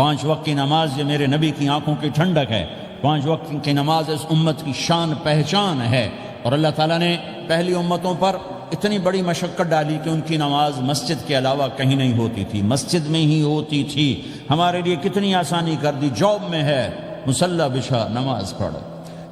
5 وقت کی نماز یہ میرے نبی کی آنکھوں کی ٹھنڈک ہے، 5 وقت کی نماز اس امت کی شان پہچان ہے۔ اور اللہ تعالیٰ نے پہلی امتوں پر اتنی بڑی مشقت ڈالی کہ ان کی نماز مسجد کے علاوہ کہیں نہیں ہوتی تھی، مسجد میں ہی ہوتی تھی۔ ہمارے لیے کتنی آسانی کر دی، جاب میں ہے مصلی بچھا نماز پڑھ،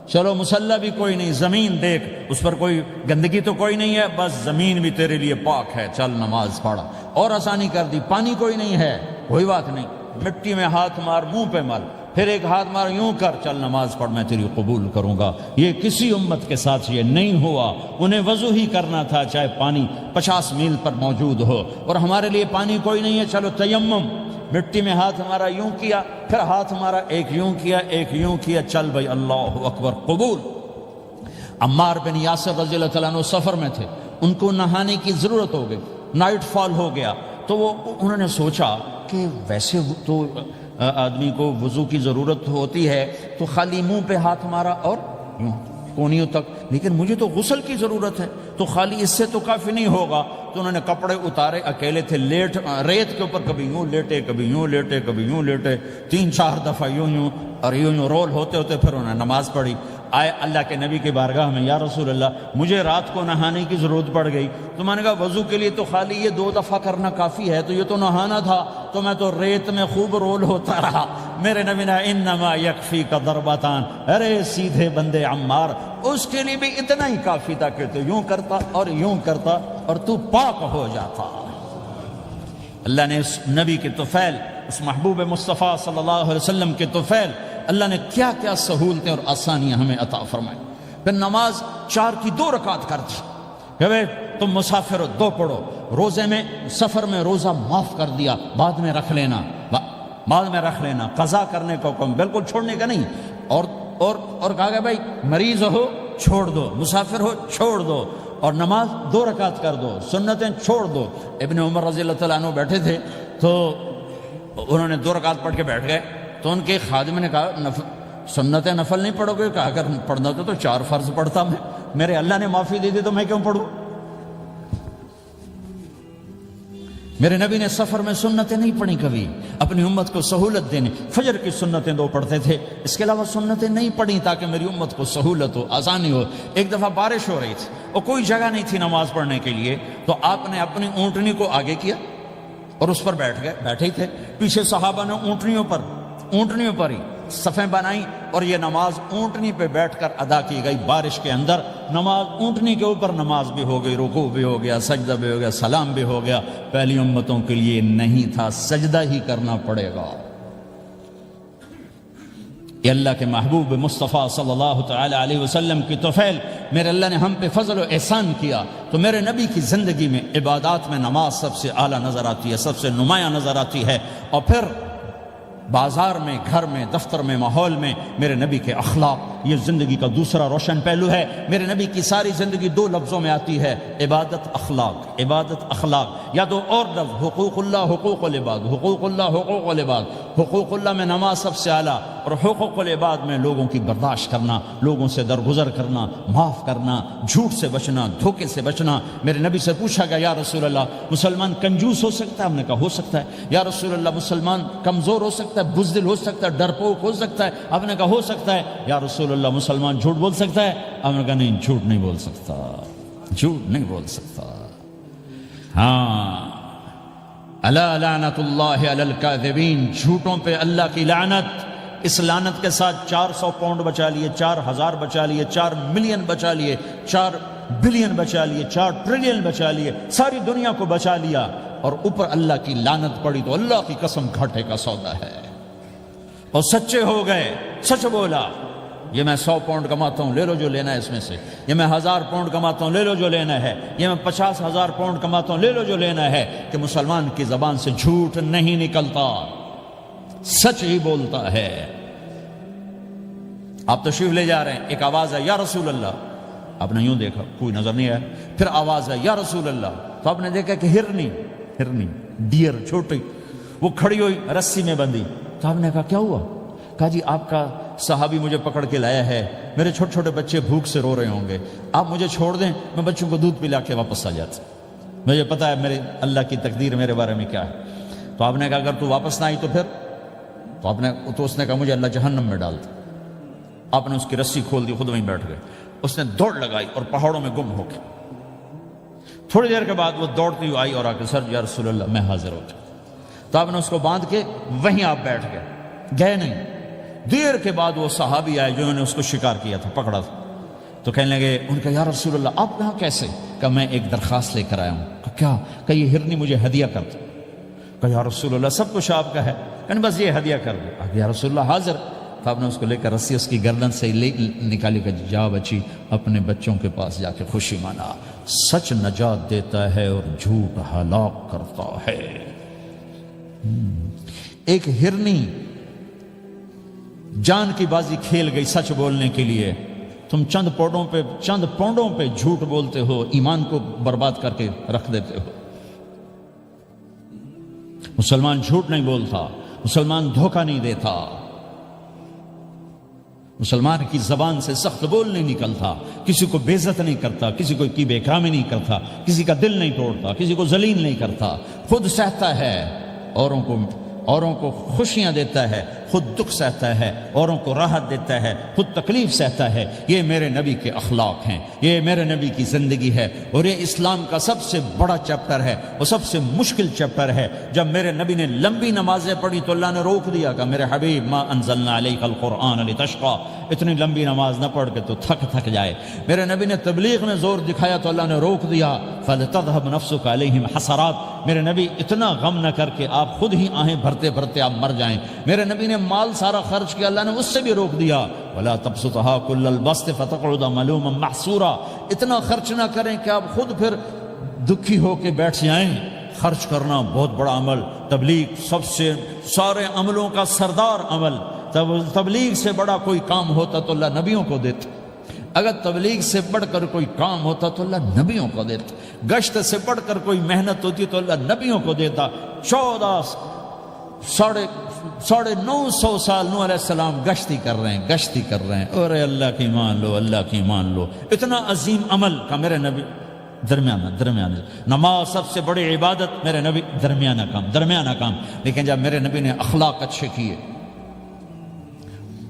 چلو مصلی بھی کوئی نہیں، زمین دیکھ اس پر کوئی گندگی تو کوئی نہیں ہے، بس زمین بھی تیرے لیے پاک ہے، چل نماز پڑھ۔ اور آسانی کر دی، پانی کوئی نہیں ہے، کوئی بات نہیں، مٹی میں ہاتھ مار، منہ پہ مل، پھر ایک ہاتھ مار، یوں کر، چل نماز پڑھ، میں تیری قبول کروں گا۔ یہ کسی امت کے ساتھ یہ نہیں ہوا، انہیں وضو ہی کرنا تھا چاہے پانی 50 میل پر موجود ہو۔ اور ہمارے لیے پانی کوئی نہیں ہے، چلو تیمم، مٹی میں ہاتھ ہمارا یوں کیا، پھر ہاتھ ہمارا ایک یوں کیا، ایک یوں کیا، چل بھائی اللہ اکبر قبول۔ عمار بن یاسر رضی اللہ تعالیٰ عنہ سفر میں تھے، ان کو نہانے کی ضرورت ہو گئی، نائٹ فال ہو گیا، تو انہوں نے سوچا کہ ویسے تو آدمی کو وضو کی ضرورت ہوتی ہے تو خالی منہ پہ ہاتھ مارا اور یوں کونیوں تک، لیکن مجھے تو غسل کی ضرورت ہے، تو خالی اس سے تو کافی نہیں ہوگا۔ تو انہوں نے کپڑے اتارے، اکیلے تھے، ریت کے اوپر کبھی یوں لیٹے، کبھی یوں لیٹے، کبھی یوں لیٹے، 3-4 دفعہ یوں اور یوں رول ہوتے ہوتے پھر انہوں نے نماز پڑھی۔ آئے اللہ کے نبی کی بارگاہ میں، یا رسول اللہ مجھے رات کو نہانے کی ضرورت پڑ گئی، تو میں نے کہا وضو کے لیے تو خالی یہ 2 دفعہ کرنا کافی ہے، تو یہ تو نہانا تھا، تو میں تو ریت میں خوب رول ہوتا رہا۔ میرے نبی نے انما یکفیک ضربتان، ارے سیدھے بندے عمار، اس کے لیے بھی اتنا ہی کافی تھا کہ تو یوں کرتا اور یوں کرتا اور تو پاک ہو جاتا۔ اللہ نے اس نبی کے طفیل، اس محبوب مصطفیٰ صلی اللہ علیہ وسلم کے طفیل، اللہ نے کیا کیا سہولتیں اور آسانیاں ہمیں عطا فرمائیں۔ پھر نماز 4 کی 2 رکعت کر دی کہ بھئی تم مسافر ہو 2 پڑھو، روزے میں سفر میں روزہ معاف کر دیا، بعد میں رکھ لینا، بعد میں رکھ لینا، قضا کرنے کا حکم، بالکل چھوڑنے کا نہیں۔ اور کہا کہ بھائی مریض ہو چھوڑ دو، مسافر ہو چھوڑ دو، اور نماز 2 رکعت کر دو، سنتیں چھوڑ دو۔ ابن عمر رضی اللہ تعالیٰ عنہ بیٹھے تھے تو انہوں نے 2 رکعت پڑھ کے بیٹھ گئے، تو ان کے خادم نے کہا سنتیں نفل نہیں پڑھو گے؟ کہا اگر پڑھنا تو 4 فرض پڑھتا میں، میرے اللہ نے معافی دے دی تو میں کیوں پڑھوں؟ میرے نبی نے سفر میں سنتیں نہیں پڑھی کبھی، اپنی امت کو سہولت دینے، فجر کی سنتیں 2 پڑھتے تھے، اس کے علاوہ سنتیں نہیں پڑھی تاکہ میری امت کو سہولت ہو، آسانی ہو۔ ایک دفعہ بارش ہو رہی تھی اور کوئی جگہ نہیں تھی نماز پڑھنے کے لیے، تو آپ نے اپنی اونٹنی کو آگے کیا اور اس پر بیٹھ گئے، بیٹھے ہی تھے، پیچھے صحابہ نے اونٹنیوں پر ہی صفیں بنائیں، اور یہ نماز اونٹنی پہ بیٹھ کر ادا کی گئی۔ بارش کے اندر نماز اونٹنی کے اوپر نماز بھی ہو گئی، رکوع بھی ہو گیا، سجدہ بھی ہو گیا، سلام بھی ہو گیا۔ پہلی امتوں کے لیے نہیں تھا، سجدہ ہی کرنا پڑے گا۔ یہ اللہ کے محبوب مصطفیٰ صلی اللہ تعالی علیہ وسلم کی طفیل، میرے اللہ نے ہم پہ فضل و احسان کیا، تو میرے نبی کی زندگی میں عبادات میں نماز سب سے اعلیٰ نظر آتی ہے، سب سے نمایاں نظر آتی ہے۔ اور پھر بازار میں، گھر میں، دفتر میں، ماحول میں میرے نبی کے اخلاق، یہ زندگی کا دوسرا روشن پہلو ہے۔ میرے نبی کی ساری زندگی 2 لفظوں میں آتی ہے، عبادت اخلاق، عبادت اخلاق، یا 2 اور لفظ، حقوق اللہ حقوق العباد، حقوق اللہ حقوق العباد۔ حقوق اللہ میں نماز سب سے اعلیٰ، اور حقوق العباد میں لوگوں کی برداشت کرنا، لوگوں سے درگزر کرنا، معاف کرنا، جھوٹ سے بچنا، دھوکے سے بچنا۔ میرے نبی سے پوچھا گیا یا رسول اللہ مسلمان کنجوس ہو سکتا ہے؟ ہم نے کہا ہو سکتا ہے۔ یا رسول اللہ مسلمان کمزور ہو سکتا ہے، بزدل ہو سکتا ہے، ڈرپوک ہو سکتا ہے؟ آپ نے کہا ہو سکتا ہے۔ یا رسول اللہ مسلمان جھوٹ بول سکتا ہے؟ آپ نے کہا نہیں، جھوٹ نہیں بول سکتا، جھوٹ نہیں بول سکتا۔ ہاں، الا لعنت اللہ علی الکاذبین، جھوٹوں پہ اللہ کی لعنت۔ اس لعنت کے ساتھ 400 پاؤنڈ بچا لیے، 4000 بچا لیے، 4 ملین بچا لیے، 4 بلین بچا لیے، 4 ٹریلین بچا لیے، ساری دنیا کو بچا لیا، اور اوپر اللہ کی لعنت پڑی تو اللہ کی قسم گھاٹے کا سودا ہے۔ اور سچے ہو گئے، سچ بولا، یہ میں 100 پاؤنڈ کماتا ہوں، لے لو جو لینا ہے اس میں سے، یہ میں 1000 پاؤنڈ کماتا ہوں، لے لو جو لینا ہے، یہ میں 50,000 پاؤنڈ کماتا ہوں، لے لو جو لینا ہے، کہ مسلمان کی زبان سے جھوٹ نہیں نکلتا، سچ ہی بولتا ہے۔ آپ تشریف لے جا رہے ہیں، ایک آواز ہے یا رسول اللہ، آپ نے یوں دیکھا، کوئی نظر نہیں آیا، پھر آواز ہے یا رسول اللہ، تو آپ نے دیکھا کہ ہرنی ڈیئر چھوٹی وہ کھڑی ہوئی، رسی میں بندھی، تو آپ نے کہا کیا ہوا؟ کہا جی آپ کا صحابی مجھے پکڑ کے لایا ہے، میرے چھوٹے چھوٹے بچے بھوک سے رو رہے ہوں گے، آپ مجھے چھوڑ دیں، میں بچوں کو دودھ پلا کے واپس آ جاتا، مجھے پتا ہے میرے اللہ کی تقدیر میرے بارے میں کیا ہے۔ تو آپ نے کہا اگر تو واپس نہ آئی تو پھر تو اس نے کہا مجھے اللہ جہنم میں ڈال دے۔ آپ نے اس کی رسی کھول دی، خود وہیں بیٹھ گئے۔ اس نے دوڑ لگائی اور پہاڑوں میں گم ہو کے تھوڑی دیر کے بعد وہ دوڑتی ہوئی آئی اور آ کے سر یا رسول اللہ میں حاضر ہو جاؤں۔ تو آپ نے اس کو باندھ کے وہیں آپ بیٹھ گئے نہیں۔ دیر کے بعد وہ صحابی آئے جنہوں نے اس کو شکار کیا تھا، پکڑا تھا، تو کہنے لگے ان کا یا رسول اللہ آپ یہاں کیسے؟ کہ میں ایک درخواست لے کر آیا ہوں۔ کہ کیا؟ کہ یہ ہرنی مجھے ہدیہ کر دو۔ کہ یا رسول اللہ سب کچھ آپ کا ہے، کہ بس یہ ہدیہ کر دو۔ کہ یا رسول اللہ حاضر۔ تو آپ نے اس کو لے کر رسی اس کی گردن سے نکالی کہ جا بچی اپنے بچوں کے پاس جا کے خوشی منا، سچ نجات دیتا ہے اور جھوٹ ہلاک کرتا ہے۔ ایک ہرنی جان کی بازی کھیل گئی سچ بولنے کے لیے، تم چند پونڈوں پہ جھوٹ بولتے ہو، ایمان کو برباد کر کے رکھ دیتے ہو۔ مسلمان جھوٹ نہیں بولتا، مسلمان دھوکہ نہیں دیتا، مسلمان کی زبان سے سخت بول نہیں نکلتا، کسی کو بے عزت نہیں کرتا، کسی کو کی بے اکرامی نہیں کرتا، کسی کا دل نہیں توڑتا، کسی کو ذلیل نہیں کرتا، خود سہتا ہے، اوروں کو خوشیاں دیتا ہے، خود دکھ سہتا ہے، اوروں کو راحت دیتا ہے، خود تکلیف سہتا ہے۔ یہ میرے نبی کے اخلاق ہیں، یہ میرے نبی کی زندگی ہے، اور یہ اسلام کا سب سے بڑا چیپٹر ہے، وہ سب سے مشکل چیپٹر ہے۔ جب میرے نبی نے لمبی نمازیں پڑھی تو اللہ نے روک دیا کہ میرے حبیب ما انزلنا علیک القرآن لتشقى، اتنی لمبی نماز نہ پڑھ کے تو تھک جائے۔ میرے نبی نے تبلیغ میں زور دکھایا تو اللہ نے روک دیا، فلتذهب نفسک علیہم حسرات، میرے نبی اتنا غم نہ کر کے آپ خود ہی آہیں بھرتے بھرتے آپ مر جائیں۔ میرے نبی نے مال سارا خرچ کیا، اللہ نے اس سے بھی روک دیا، ولا تبسطها كل البسط فتقعد ملوما محسورا، اتنا خرچ نہ کریں کہ آپ خود پھر دکھی ہو کے بیٹھ جائیں۔ خرچ کرنا بہت بڑا عمل، تبلیغ سب سے سارے عملوں کا سردار عمل۔ تبلیغ سے بڑا کوئی کام ہوتا تو اللہ نبیوں کو دیتا، اگر تبلیغ سے بڑھ کر کوئی کام ہوتا تو اللہ نبیوں کو دیتا، گشت سے بڑھ کر کوئی محنت ہوتی تو اللہ نبیوں کو دیتا۔ 950 سال نوح علیہ السلام گشتی کر رہے ہیں، اور اللہ کی مان لو، اتنا عظیم عمل کا میرے نبی درمیانہ نماز سب سے بڑی عبادت، میرے نبی درمیانہ کام۔ لیکن جب میرے نبی نے اخلاق اچھے کیے،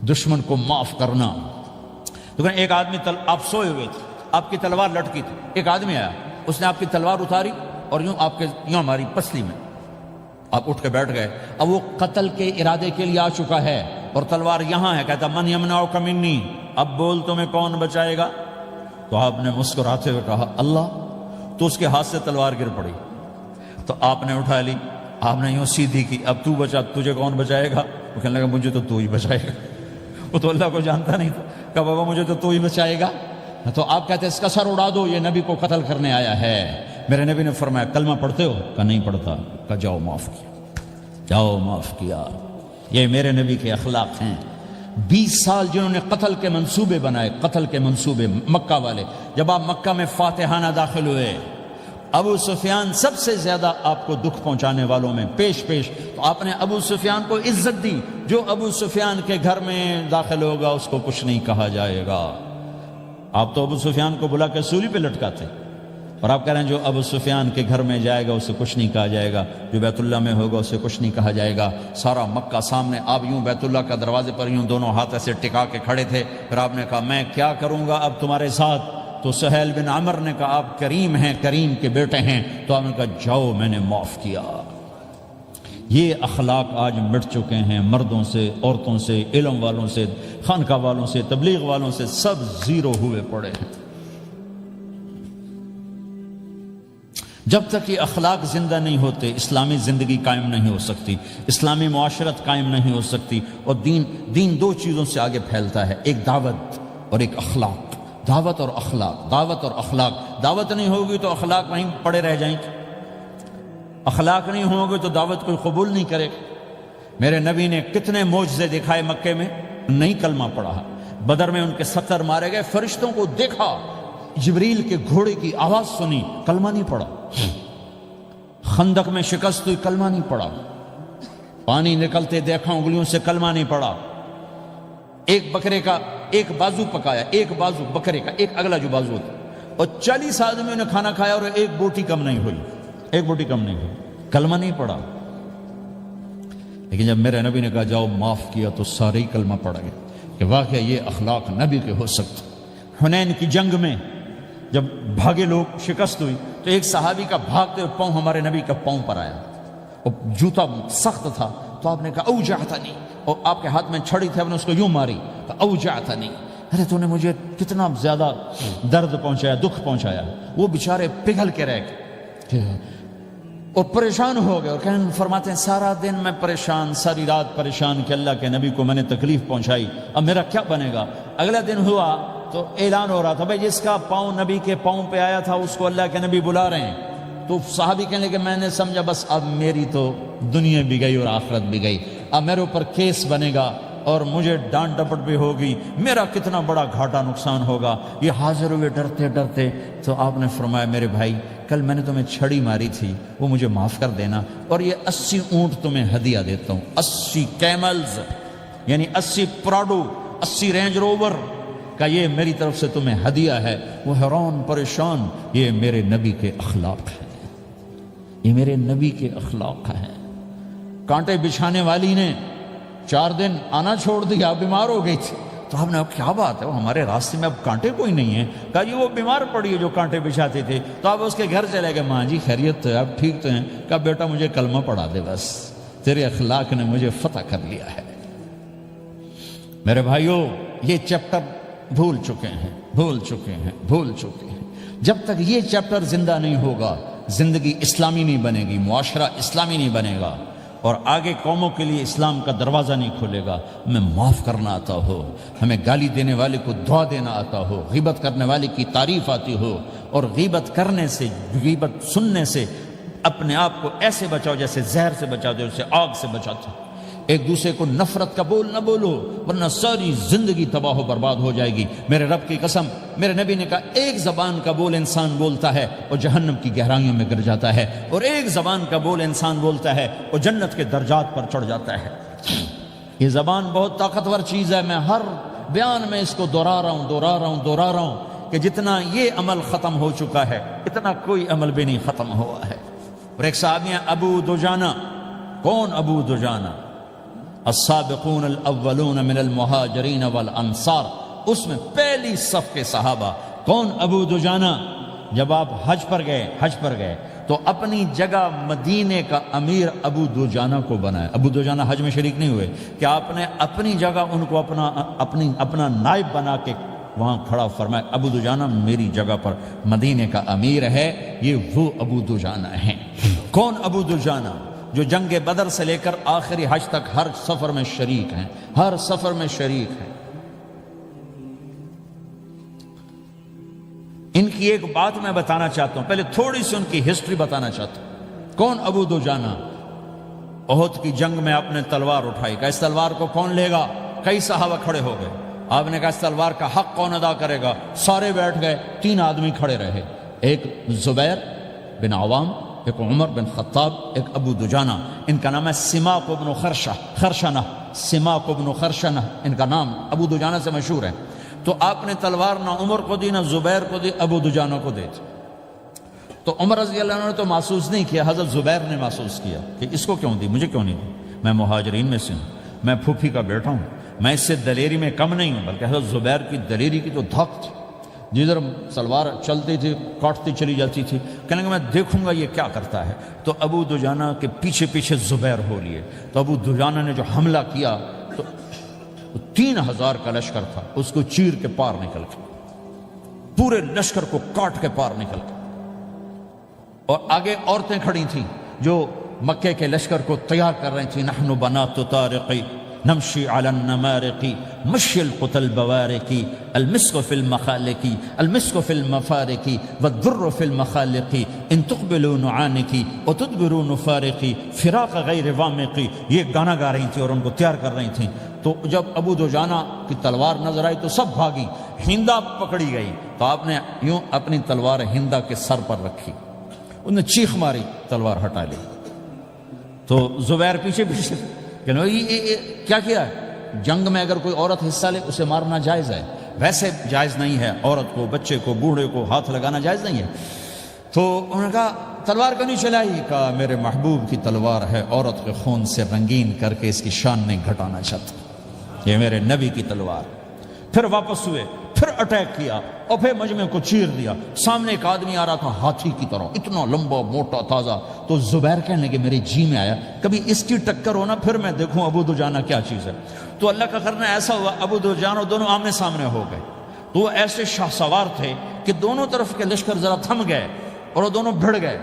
دشمن کو معاف کرنا، تو ایک آدمی آپ سوئے ہوئے تھے، آپ کی تلوار لٹکی تھی، ایک آدمی آیا، اس نے آپ کی تلوار اتاری اور یوں ماری پسلی میں، آپ اٹھ کے بیٹھ گئے۔ اب وہ قتل کے ارادے کے لیے آ چکا ہے اور تلوار یہاں ہے، کہتا من یمنعک منی، اب بول تمہیں کون بچائے گا؟ تو آپ نے مسکراتے ہوئے کہا اللہ، تو اس کے ہاتھ سے تلوار گر پڑی، تو آپ نے اٹھا لی، آپ نے یوں سیدھی کی، اب تو بچا، تجھے کون بچائے گا؟ وہ کہنے لگا مجھے تو ہی بچائے گا۔ وہ تو اللہ کو جانتا نہیں تھا، کہا بابا مجھے تو ہی بچائے گا۔ تو آپ کہتے ہیں اس کا سر اڑا دو، یہ نبی کو قتل کرنے آیا ہے۔ میرے نبی نے فرمایا کلمہ پڑھتے ہو؟ کہا نہیں پڑھتا۔ کہا جاؤ معاف کیا۔ یہ میرے نبی کے اخلاق ہیں۔ 20 سال جنہوں نے قتل کے منصوبے بنائے، قتل کے منصوبے، مکہ والے، جب آپ مکہ میں فاتحانہ داخل ہوئے، ابو سفیان سب سے زیادہ آپ کو دکھ پہنچانے والوں میں پیش تو آپ نے ابو سفیان کو عزت دی۔ جو ابو سفیان کے گھر میں داخل ہوگا اس کو کچھ نہیں کہا جائے گا۔ آپ تو ابو سفیان کو بلا کے سولی پہ لٹکاتے، اور آپ کہہ رہے ہیں جو ابو سفیان کے گھر میں جائے گا اسے کچھ نہیں کہا جائے گا، جو بیت اللہ میں ہوگا اسے کچھ نہیں کہا جائے گا۔ سارا مکہ سامنے، آپ یوں بیت اللہ کا دروازے پر یوں دونوں ہاتھ ایسے ٹکا کے کھڑے تھے۔ پھر آپ نے کہا میں کیا کروں گا اب تمہارے ساتھ؟ تو سہیل بن عمر نے کہا آپ کریم ہیں، کریم کے بیٹے ہیں۔ تو آپ نے کہا جاؤ میں نے معاف کیا۔ یہ اخلاق آج مٹ چکے ہیں، مردوں سے، عورتوں سے، علم والوں سے، خانقاہ والوں سے، تبلیغ والوں سے، سب زیرو ہوئے پڑے ہیں۔ جب تک یہ اخلاق زندہ نہیں ہوتے اسلامی زندگی قائم نہیں ہو سکتی، اسلامی معاشرت قائم نہیں ہو سکتی۔ اور دین دو چیزوں سے آگے پھیلتا ہے، ایک دعوت اور ایک اخلاق۔ دعوت اور اخلاق۔ دعوت نہیں ہوگی تو اخلاق وہیں پڑے رہ جائیں گے، اخلاق نہیں ہوں گے تو دعوت کوئی قبول نہیں کرے گا۔ میرے نبی نے کتنے معجزے دکھائے مکے میں، نہیں کلمہ پڑھا۔ بدر میں ان کے 70 مارے گئے، فرشتوں کو دیکھا، جبریل کے گھوڑے کی آواز سنی، کلمہ نہیں پڑھا۔ خندق میں شکست ہوئی، کلمہ نہیں پڑھا۔ پانی نکلتے دیکھا انگلیوں سے، کلمہ نہیں پڑھا۔ ایک بکرے کا ایک بازو پکایا، ایک بازو بکرے کا، ایک اگلا جو بازو ہوتا، اور 40 آدمیوں نے کھانا کھایا اور ایک بوٹی کم نہیں ہوئی، کلمہ نہیں پڑھا۔ لیکن جب میرے نبی نے کہا جاؤ معاف کیا تو سارے ہی کلمہ پڑ گئے کہ واقعہ یہ اخلاق نبی کے ہو سکتے۔ حنین کی جنگ میں جب بھاگے لوگ، شکست ہوئی، تو ایک صحابی کا بھاگتے ہوئے پاؤں ہمارے نبی کا پاؤں پر آیا، اور جوتا سخت تھا، تو آپ نے کہا اوجعتنی، اور آپ کے ہاتھ میں چھڑی تھی، آپ نے اس کو یوں ماری تو اوجعتنی، ارے تو نے مجھے کتنا زیادہ درد پہنچایا، دکھ پہنچایا۔ وہ بیچارے پگھل کے رہ گئے اور پریشان ہو گئے، اور فرماتے ہیں سارا دن میں پریشان، ساری رات پریشان کہ اللہ کے نبی کو میں نے تکلیف پہنچائی، اب میرا کیا بنے گا۔ اگلا دن ہوا تو اعلان ہو رہا تھا بھائی جس کا پاؤں نبی کے پاؤں پہ آیا تھا اس کو اللہ کے نبی بلا رہے ہیں۔ تو صحابی کہنے لگے میں نے سمجھا بس اب میری تو دنیا بھی گئی اور آخرت بھی گئی، اب میرے اوپر کیس بنے گا اور مجھے ڈانٹ ڈپٹ بھی ہوگی، میرا کتنا بڑا گھاٹا نقصان ہوگا۔ یہ حاضر ہوئے ڈرتے ڈرتے، تو آپ نے فرمایا میرے بھائی کل میں نے تمہیں چھڑی ماری تھی، وہ مجھے معاف کر دینا، اور یہ 80 اونٹ تمہیں ہدیہ دیتا ہوں، 80 کیملز یعنی 80 پراڈو، 80 رینج روور کا یہ میری طرف سے تمہیں ہدیہ ہے۔ وہ حیران پریشان، یہ میرے نبی کے اخلاق ہیں، یہ میرے نبی کے اخلاق ہیں۔ کانٹے بچھانے والی نے 4 دن آنا چھوڑ دیا، بیمار ہو گئی تھی، تو ہم نے کیا بات ہے، وہ ہمارے راستے میں اب کانٹے کوئی نہیں ہیں، کہا جی وہ بیمار پڑی ہے جو کانٹے بچھاتے تھے، تو آپ اس کے گھر چلے گئے، ماں جی خیریت تو ہے، اب ٹھیک تو ہیں، کہا بیٹا مجھے کلمہ پڑھا دے، بس تیرے اخلاق نے مجھے فتح کر لیا ہے۔ میرے بھائیوں یہ چیپٹر بھول چکے ہیں، بھول چکے ہیں، بھول چکے ہیں۔ جب تک یہ چیپٹر زندہ نہیں ہوگا زندگی اسلامی نہیں بنے گی، معاشرہ اسلامی نہیں بنے گا، اور آگے قوموں کے لیے اسلام کا دروازہ نہیں کھلے گا۔ ہمیں معاف کرنا آتا ہو، ہمیں گالی دینے والے کو دعا دینا آتا ہو، غیبت کرنے والے کی تعریف آتی ہو، اور غیبت کرنے سے، غیبت سننے سے اپنے آپ کو ایسے بچاؤ جیسے زہر سے بچاتے ہو، جیسے آگ سے بچاتے ہو۔ ایک دوسرے کو نفرت کا بول نہ بولو ورنہ ساری زندگی تباہ و برباد ہو جائے گی۔ میرے رب کی قسم، میرے نبی نے کہا ایک زبان کا بول انسان بولتا ہے اور جہنم کی گہرائیوں میں گر جاتا ہے، اور ایک زبان کا بول انسان بولتا ہے اور جنت کے درجات پر چڑھ جاتا ہے۔ یہ زبان بہت طاقتور چیز ہے، میں ہر بیان میں اس کو دہرا رہا ہوں کہ جتنا یہ عمل ختم ہو چکا ہے اتنا کوئی عمل بھی نہیں ختم ہوا ہے۔ اور ایک صحابی ہیں ابو دجانہ۔ کون ابو دجانہ؟ السابقون الاولون من المہاجرین والانصار، اس میں پہلی صف کے صحابہ۔ کون ابو دجانہ؟ جب آپ حج پر گئے تو اپنی جگہ مدینے کا امیر ابو دجانہ کو بنایا۔ ابو دجانہ حج میں شریک نہیں ہوئے کہ آپ نے اپنی جگہ ان کو اپنا نائب بنا کے وہاں کھڑا فرمایا ابو دجانہ میری جگہ پر مدینے کا امیر ہے، یہ وہ ابو دجانہ ہیں۔ کون ابو دجانہ؟ جو جنگ بدر سے لے کر آخری حج تک ہر سفر میں شریک ہیں، ہر سفر میں شریک ہیں۔ ان کی ایک بات میں بتانا چاہتا ہوں، پہلے تھوڑی سی ان کی ہسٹری بتانا چاہتا ہوں۔ کون ابو دجانہ؟ احد کی جنگ میں آپ نے تلوار اٹھائی، کہا اس تلوار کو کون لے گا؟ کئی صحابہ کھڑے ہو گئے۔ آپ نے کہا اس تلوار کا حق کون ادا کرے گا؟ سارے بیٹھ گئے، 3 آدمی کھڑے رہے، ایک زبیر بن عوام، ایک عمر بن خطاب، ایک ابو دجانہ۔ ان کا نام ہے سماک بن خرشنہ، سماک بن خرشنہ ان کا نام ابو دجانہ سے مشہور ہے۔ تو آپ نے تلوار نہ عمر کو دی، نہ زبیر کو دی، ابو دجانہ کو دی۔ تو عمر رضی اللہ عنہ نے تو محسوس نہیں کیا، حضرت زبیر نے محسوس کیا کہ اس کو کیوں دی، مجھے کیوں نہیں دی؟ میں مہاجرین میں سے ہوں، میں پھوپھی کا بیٹا ہوں، میں اس سے دلیری میں کم نہیں ہوں۔ بلکہ حضرت زبیر کی دلیری کی تو دھک تھی، جدھر سلوار چلتی تھی کاٹتی چلی جاتی تھی، کہنے کہ میں دیکھوں گا یہ کیا کرتا ہے۔ تو ابو دجانہ کے پیچھے پیچھے زبیر ہو لیے۔ تو ابو دجانہ نے جو حملہ کیا تو 3000 کا لشکر تھا، اس کو چیر کے پار نکل کے، پورے لشکر کو کاٹ کے پار نکل کے، اور آگے عورتیں کھڑی تھیں جو مکے کے لشکر کو تیار کر رہی تھیں۔ نحن بنات طارقی نمشی علی النمارقی مشی القتل بوارقی المسک فی المخالقی المسک فی المفارقی والدر فی المخالقی ان تقبلوا نعانقی وتدبروا نفارقی فراق غیر وامقی۔ یہ گانا گا رہی تھیں اور ان کو تیار کر رہی تھیں۔ تو جب ابو دجانہ کی تلوار نظر آئی تو سب بھاگی، ہندا پکڑی گئی، تو آپ نے یوں اپنی تلوار ہندا کے سر پر رکھی، انہوں نے چیخ ماری، تلوار ہٹا لی۔ تو زبیر پیچھے پیچھے کہ کیا کیا ہے؟ جنگ میں اگر کوئی عورت حصہ لے اسے مارنا جائز ہے، ویسے جائز نہیں ہے، عورت کو، بچے کو، بوڑھے کو ہاتھ لگانا جائز نہیں ہے۔ تو انہوں نے کہا تلوار کیوں نہیں چلائی؟ کہا میرے محبوب کی تلوار ہے، عورت کے خون سے رنگین کر کے اس کی شان نہیں گھٹانا چاہتا، یہ میرے نبی کی تلوار۔ پھر واپس ہوئے، پھر اٹیک کیا اور پھر مجمع کو چیر دیا۔ سامنے ایک آدمی آ رہا تھا ہاتھی کی طرح، اتنا لمبا موٹا تازہ، تو زبیر کہنے لگے میرے جی میں آیا کبھی اس کی ٹکر ہونا پھر میں دیکھوں ابو دجانہ کیا چیز ہے۔ تو اللہ کا کرنا ایسا ہوا ابو دجانہ دونوں آمنے سامنے ہو گئے، تو وہ ایسے شاہ سوار تھے کہ دونوں طرف کے لشکر ذرا تھم گئے اور وہ دونوں بھڑ گئے۔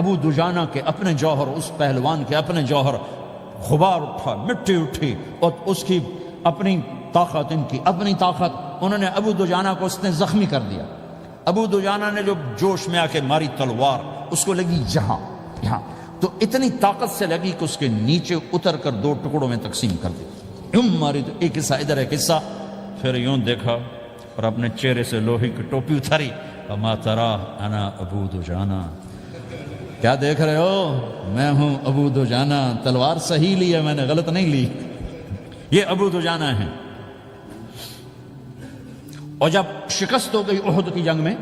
ابو دجانہ کے اپنے جوہر، اس پہلوان کے اپنے جوہر، غبار اٹھا، مٹی اٹھی، اور اس کی اپنی طاقت، ان کی اپنی طاقت، انہوں نے ابو دجانہ کو اس نے زخمی کر دیا۔ ابو دجانہ نے جو جوش میں آ کے ماری تلوار، اس کو لگی یہاں، تو اتنی طاقت سے لگی کہ اس کے نیچے اتر کر 2 ٹکڑوں میں تقسیم کر دی۔ یوں ماری تو ایک حصہ ادھر ایک حصہ، پھر یوں دیکھا اور اپنے چہرے سے لوہے کی ٹوپی اتاری، وما ترى انا ابو دجانہ، کیا دیکھ رہے ہو؟ میں ہوں ابو دجانہ، تلوار صحیح لی ہے میں نے، غلط نہیں لی۔ یہ ابو دجانہ ہیں۔ اور جب شکست ہو گئی احد کی جنگ میں،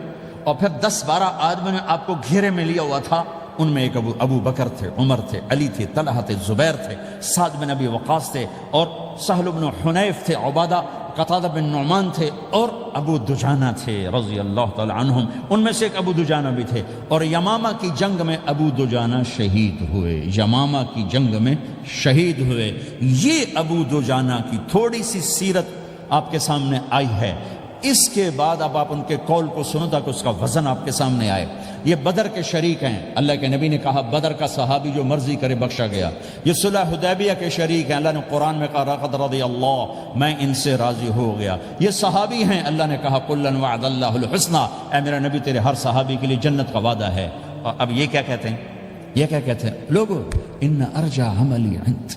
اور پھر 10-12 آدمیوں نے آپ کو گھیرے میں لیا ہوا تھا، ان میں ایک ابو بکر تھے، عمر تھے، علی تھے، طلحہ تھے، زبیر تھے، سعد بن ابی وقاص تھے، اور سہل بن حنیف تھے، عبادہ قتادہ بن نعمان تھے، اور ابو دجانہ تھے رضی اللہ تعالی عنہم۔ ان میں سے ایک ابو دجانہ بھی تھے، اور یمامہ کی جنگ میں ابو دجانہ شہید ہوئے، یمامہ کی جنگ میں شہید ہوئے۔ یہ ابو دجانہ کی تھوڑی سی سیرت آپ کے سامنے آئی ہے۔ اس کے بعد اب آپ ان کے قول کو سنو تاکہ اس کا وزن آپ کے سامنے آئے۔ یہ بدر کے شریک ہیں، اللہ کے نبی نے کہا بدر کا صحابی جو مرضی کرے بخشا گیا۔ یہ صلح حدیبیہ کے شریک ہیں، اللہ نے قرآن میں کہا لقد رضی اللہ، میں ان سے راضی ہو گیا۔ یہ صحابی ہیں، اللہ نے کہا کلا وعد اللہ الحسنی، اے میرا نبی تیرے ہر صحابی کے لیے جنت کا وعدہ ہے۔ اور اب یہ کیا کہتے ہیں؟ یہ کیا کہتے ہیں لوگو؟ ان ارجع عملی عند،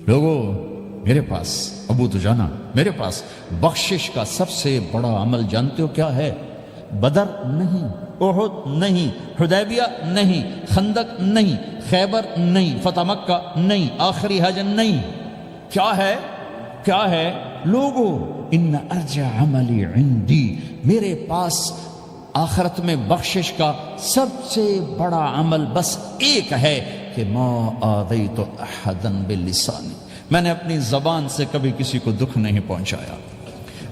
لوگو میرے پاس، ابو دجانہ میرے پاس بخشش کا سب سے بڑا عمل جانتے ہو کیا ہے؟ بدر نہیں، احد نہیں، حدیبیہ نہیں، خندق نہیں، خیبر نہیں، فتح مکہ نہیں، آخری حج نہیں۔ کیا ہے؟ کیا ہے لوگو؟ ان ارجع عملی عندی، میرے پاس آخرت میں بخشش کا سب سے بڑا عمل بس ایک ہے کہ ما آذیت احدا بلسانی، میں نے اپنی زبان سے کبھی کسی کو دکھ نہیں پہنچایا۔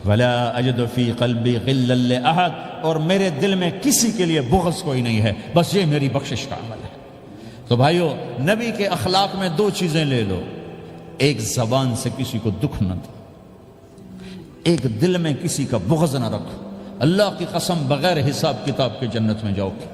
ولا اجد فی قلبی غلا لاحد، اور میرے دل میں کسی کے لیے بغض کوئی نہیں ہے، بس یہ میری بخشش کا عمل ہے۔ تو بھائیو، نبی کے اخلاق میں 2 چیزیں لے لو، ایک زبان سے کسی کو دکھ نہ دو، ایک دل میں کسی کا بغض نہ رکھو۔ اللہ کی قسم بغیر حساب کتاب کے جنت میں جاؤ گے۔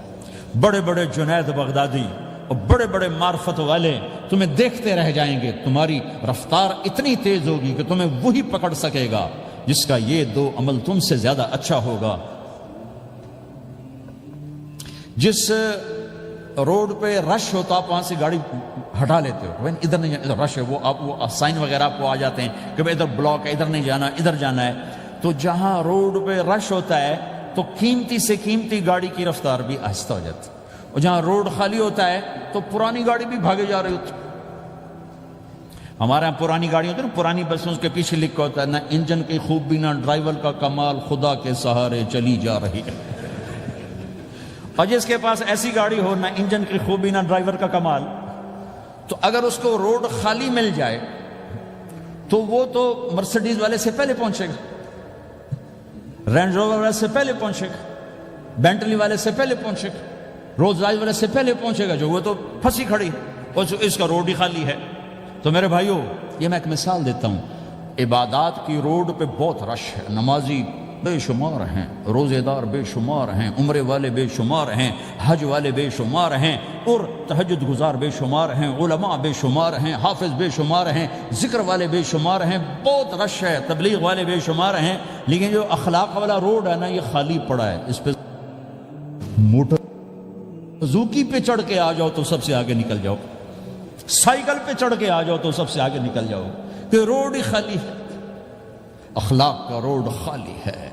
بڑے بڑے جنید بغدادی اور بڑے بڑے معرفت والے تمہیں دیکھتے رہ جائیں گے، تمہاری رفتار اتنی تیز ہوگی کہ تمہیں وہی پکڑ سکے گا جس کا یہ 2 عمل تم سے زیادہ اچھا ہوگا۔ جس روڈ پہ رش ہوتا آپ وہاں سے گاڑی ہٹا لیتے ہو، ادھر نہیں جانا، ادھر رش ہے، وہ سائن وغیرہ آپ کو آ جاتے ہیں کہ ادھر بلاک ہے، ادھر نہیں جانا، ادھر جانا ہے۔ تو جہاں روڈ پہ رش ہوتا ہے تو قیمتی سے قیمتی گاڑی کی رفتار بھی آہستہ ہو جاتی ہے، اور جہاں روڈ خالی ہوتا ہے تو پرانی گاڑی بھی بھاگے جا رہی ہوتی۔ ہمارے یہاں پرانی گاڑی ہوتی ہے نا، پرانی بسوں کے پیچھے لکھا ہوتا ہے نہ انجن کی خوبی نہ ڈرائیور کا کمال، خدا کے سہارے چلی جا رہی ہے۔ اور جس کے پاس ایسی گاڑی ہو، نہ انجن کی خوبی نہ ڈرائیور کا کمال، تو اگر اس کو روڈ خالی مل جائے تو وہ تو مرسیڈیز والے سے پہلے پہنچے گا، رینج روور والے سے پہلے پہنچے گا، بینٹلی والے سے پہلے پہنچے گا، رولز رائس والے سے پہلے پہنچے گا، جو وہ تو پھنسی کھڑی اور اس کا روڈ ہی خالی ہے۔ تو میرے بھائیو، یہ میں ایک مثال دیتا ہوں، عبادات کی روڈ پہ بہت رش ہے، نمازی بے شمار ہیں، روزے دار بے شمار ہیں، عمرے والے بے شمار ہیں، حج والے بے شمار ہیں، اور تہجد گزار بے شمار ہیں، علماء بے شمار ہیں، حافظ بے شمار ہیں، ذکر والے بے شمار ہیں، بہت رش ہے، تبلیغ والے بے شمار ہیں، لیکن جو اخلاق والا روڈ ہے نا، یہ خالی پڑا ہے۔ اس پہ موٹر زوکی پہ چڑھ کے آ جاؤ تو سب سے آگے نکل جاؤ، سائیکل پہ چڑھ کے آ جاؤ تو سب سے آگے نکل جاؤ، کہ روڈ ہی خالی ہے، اخلاق کا روڈ خالی ہے۔